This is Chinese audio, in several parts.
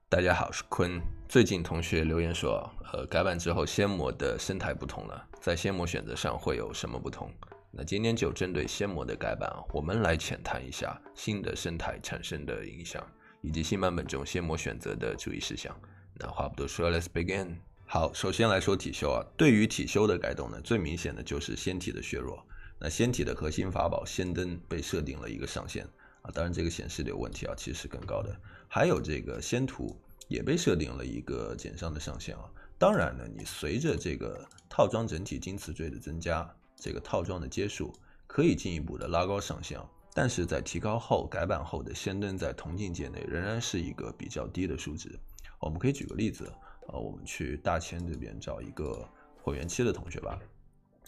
大家好，我是坤。最近同学留言说，改版之后仙魔的生态不同了，在仙魔选择上会有什么不同？那今天就针对仙魔的改版，我们来浅谈一下新的生态产生的影响，以及新版本中仙魔选择的注意事项。那话不多说 ，Let's begin。好，首先来说体修啊，对于体修的改动呢，最明显的就是仙体的削弱。那仙体的核心法宝仙灯被设定了一个上限。当然这个显示的有问题啊，其实是更高的。还有这个仙图也被设定了一个减伤的上限啊。当然呢，你随着这个套装整体金瓷坠的增加，这个套装的阶数可以进一步的拉高上限啊。但是在提高后改版后的仙灯在同境界内仍然是一个比较低的数值。我们可以举个例子我们去大千这边找一个会员期的同学吧。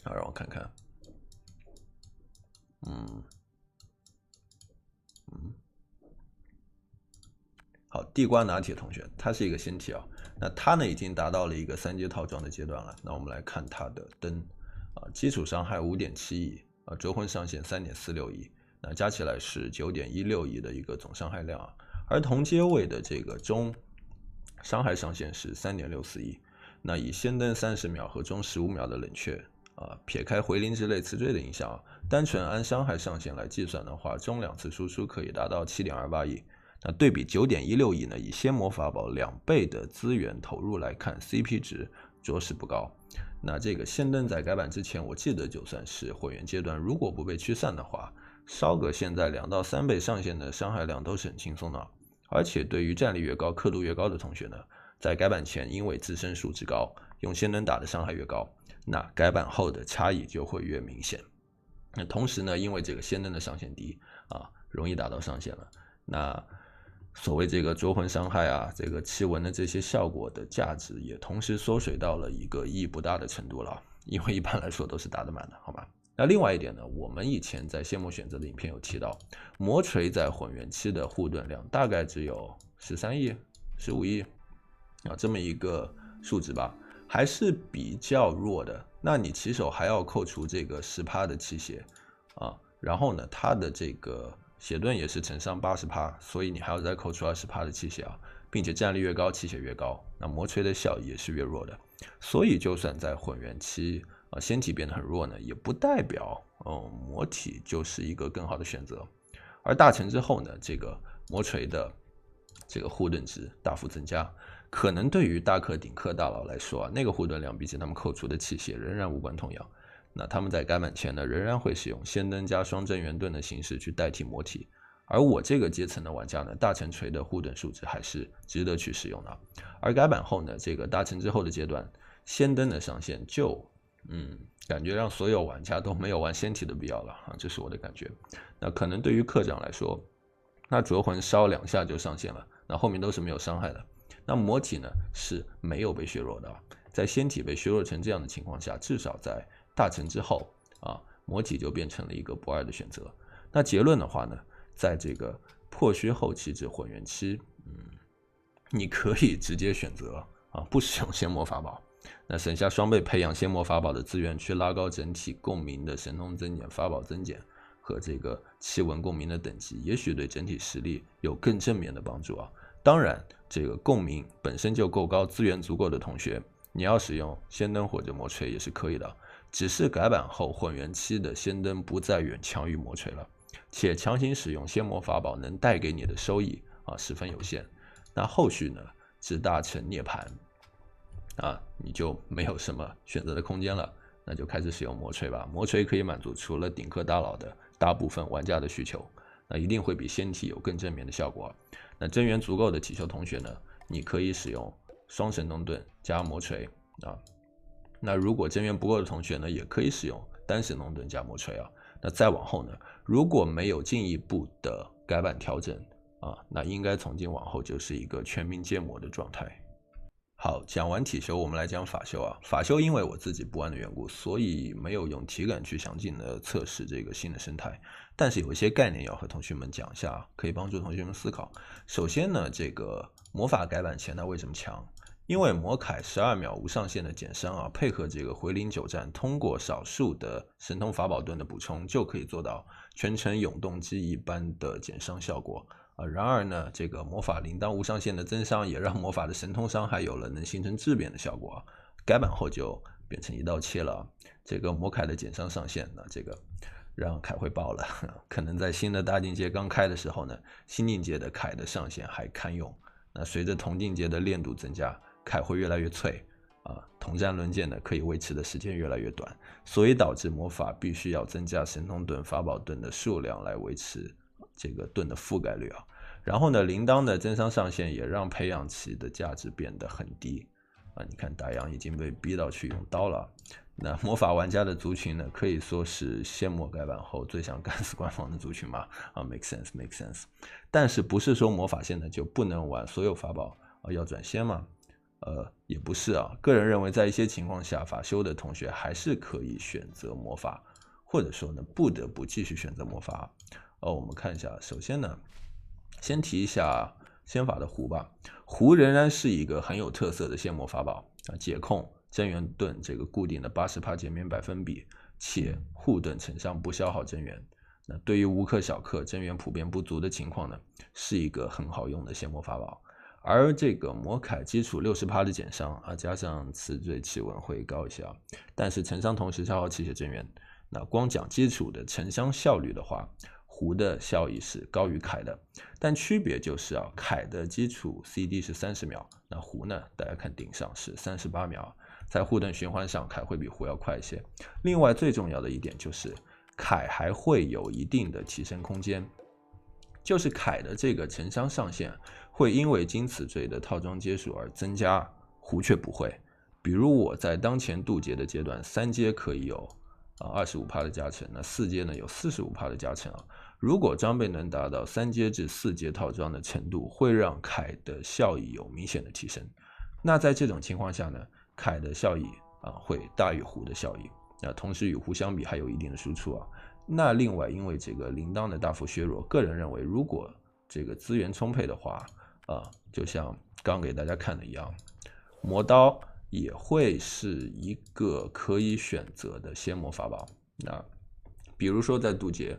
让我看看。好，地瓜拿铁同学，他是一个仙体啊，那他呢已经达到了一个3阶套装的阶段了。那我们来看他的灯基础伤害5.7亿折魂上限3.46亿，那加起来是9.16亿的一个总伤害量啊。而同阶位的这个中伤害上限是3.64亿，那以仙灯30秒和中15秒的冷却撇开回灵之类词缀的影响单纯按伤害上限来计算的话，中2次输出可以达到7.28亿。那对比9.16亿呢，以仙魔法宝2倍的资源投入来看 ，CP 值着实不高。那这个仙灯在改版之前，我记得就算是会员阶段，如果不被驱散的话，烧个现在2到3倍上限的伤害量都是很轻松的。而且对于战力越高、刻度越高的同学呢，在改版前因为自身数值高，用仙灯打的伤害越高，那改版后的差异就会越明显。那同时呢，因为这个仙灯的上限低容易达到上限了，那所谓这个灼魂伤害这个气纹的这些效果的价值也同时缩水到了一个意义不大的程度了，因为一般来说都是打得满的，好吗？那另外一点呢，我们以前在仙魔选择的影片有提到，魔锤在混元期的护盾量大概只有13亿、15亿这么一个数值吧，还是比较弱的。那你起手还要扣除这个10%的气血然后呢，它的这个血盾也是乘上80%，所以你还要再扣除20%的气血并且战力越高，气血越高，那魔锤的效益也是越弱的。所以就算在混元期仙体变得很弱呢，也不代表魔体就是一个更好的选择。而大成之后呢，这个魔锤的这个护盾值大幅增加，可能对于大氪顶氪大佬来说那个护盾量比起他们扣除的气血仍然无关痛痒。那他们在改版前呢，仍然会使用仙灯加双正元盾的形式去代替魔体。而我这个阶层的玩家呢，大成锤的护盾数值还是值得去使用的。而改版后呢，这个大成之后的阶段，仙灯的上限就感觉让所有玩家都没有玩仙体的必要了这是我的感觉。那可能对于课长来说，那灼魂烧2下就上线了，那后面都是没有伤害的。那魔体呢是没有被削弱的，在仙体被削弱成这样的情况下，至少在大成之后魔体就变成了一个不二的选择。那结论的话呢，在这个破虚后期至混元期你可以直接选择不使用仙魔法宝，那省下双倍培养仙魔法宝的资源，去拉高整体共鸣的神通增减、法宝增减和这个气纹共鸣的等级，也许对整体实力有更正面的帮助当然，这个共鸣本身就够高、资源足够的同学，你要使用仙灯或者魔锤也是可以的。只是改版后混元期的仙灯不再远强于魔锤了，且强行使用仙魔法宝能带给你的收益十分有限。那后续呢，至大成涅槃你就没有什么选择的空间了，那就开始使用魔锤吧。魔锤可以满足除了顶氪大佬的大部分玩家的需求，那一定会比仙体有更正面的效果。那增援足够的体修同学呢，你可以使用双神农盾加魔锤那如果增援不够的同学呢，也可以使用单神农盾加魔锤那再往后呢，如果没有进一步的改版调整那应该从今往后就是一个全民皆魔的状态。好，讲完体修，我们来讲法修法修因为我自己不玩的缘故，所以没有用体感去详尽的测试这个新的生态，但是有一些概念要和同学们讲一下可以帮助同学们思考。首先呢，这个魔法改版前它为什么强？因为魔铠12秒无上限的减伤配合这个回灵9战，通过少数的神通法宝盾的补充，就可以做到全程永动机一般的减伤效果然而呢，这个魔法铃铛无上限的增伤也让魔法的神通伤害有了能形成质变的效果改版后就变成一刀切了这个魔铠的减伤上限呢，这个让铠会爆了，可能在新的大境界刚开的时候呢，新境界的铠的上限还堪用。那随着同境界的练度增加，铠会越来越脆同战论剑呢可以维持的时间越来越短，所以导致魔法必须要增加神通盾、法宝盾的数量来维持这个盾的覆盖率然后呢，铃铛的增伤上限也让培养期的价值变得很低你看大洋已经被逼到去用刀了。那魔法玩家的族群呢，可以说是仙魔改版后最想干死官方的族群嘛make sense。但是不是说魔法现在就不能玩所有法宝要转仙吗？也不是个人认为在一些情况下，法修的同学还是可以选择魔法，或者说呢不得不继续选择魔法我们看一下，首先呢，先提一下仙法的壶吧。壶仍然是一个很有特色的仙魔法宝解控真元盾这个固定的80%减免百分比，且护盾承伤不消耗真元。那对于无氪小氪真元普遍不足的情况呢，是一个很好用的仙魔法宝。而这个魔铠基础60%的减伤加上词缀气稳会高一些但是承伤同时消耗气血真元。那光讲基础的承伤效率的话，壶的效益是高于铠的，但区别就是铠的基础 CD 是30秒，那壶呢，大家看顶上是38秒，在护盾循环上铠会比壶要快一些。另外最重要的一点就是铠还会有一定的提升空间，就是铠的这个承伤上限会因为金词缀的套装阶数而增加，壶却不会。比如我在当前渡劫的阶段，3阶可以有25%的加成，那4阶呢有45%的加成如果装备能达到3阶至4阶套装的程度，会让铠的效益有明显的提升。那在这种情况下呢，铠的效益会大于壶的效益。那同时与壶相比还有一定的输出那另外因为这个铃铛的大幅削弱，个人认为如果这个资源充沛的话就像刚给大家看的一样，魔刀也会是一个可以选择的仙魔法宝。那比如说在渡劫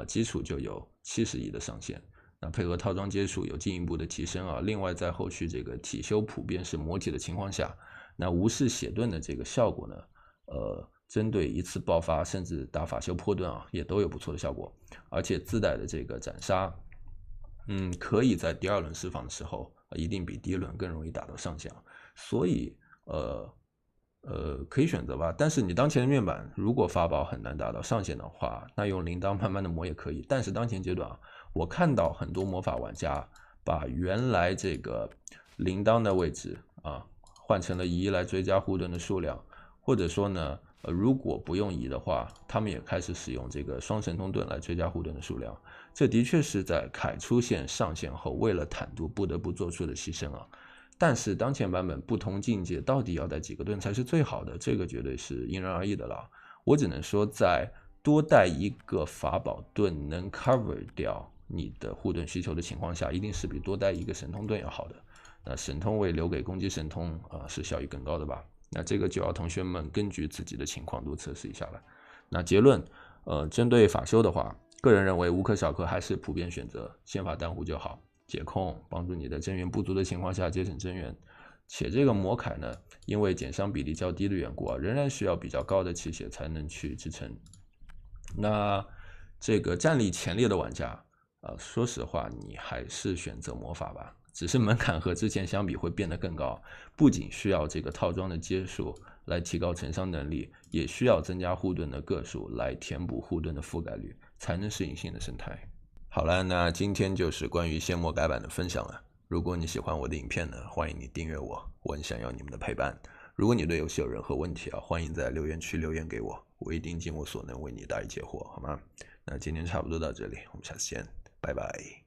基础就有70亿的上限，那配合套装阶数有进一步的提升另外在后续这个体修普遍是魔体的情况下，那无视血盾的这个效果呢针对一次爆发甚至打法修破盾也都有不错的效果，而且自带的这个斩杀可以在第2轮释放的时候一定比第1轮更容易打到上限所以可以选择吧。但是你当前的面板如果法宝很难达到上限的话，那用铃铛慢慢的磨也可以。但是当前阶段我看到很多魔法玩家把原来这个铃铛的位置换成了移来追加护盾的数量，或者说呢如果不用移的话，他们也开始使用这个双神通盾来追加护盾的数量。这的确是在铠出现上限后为了坦度不得不做出的牺牲但是当前版本不同境界到底要带几个盾才是最好的，这个绝对是因人而异的了。我只能说在多带一个法宝盾能 cover 掉你的护盾需求的情况下，一定是比多带一个神通盾要好的。那神通位留给攻击神通是效益更高的吧。那这个就要同学们根据自己的情况多测试一下了。那结论针对法修的话，个人认为无氪小氪还是普遍选择仙法单壶就好，解控帮助你的真元不足的情况下节省真元，且这个魔铠呢因为减伤比例较低的缘故仍然需要比较高的气血才能去支撑。那这个战力前列的玩家说实话你还是选择魔法吧，只是门槛和之前相比会变得更高，不仅需要这个套装的阶数来提高承伤能力，也需要增加护盾的个数来填补护盾的覆盖率，才能适应新的生态。好了，那今天就是关于仙魔改版的分享了。如果你喜欢我的影片呢，欢迎你订阅我，我很想要你们的陪伴。如果你对游戏有任何问题欢迎在留言区留言给我，我一定尽我所能为你答疑解惑，好吗？那今天差不多到这里，我们下次见，拜拜。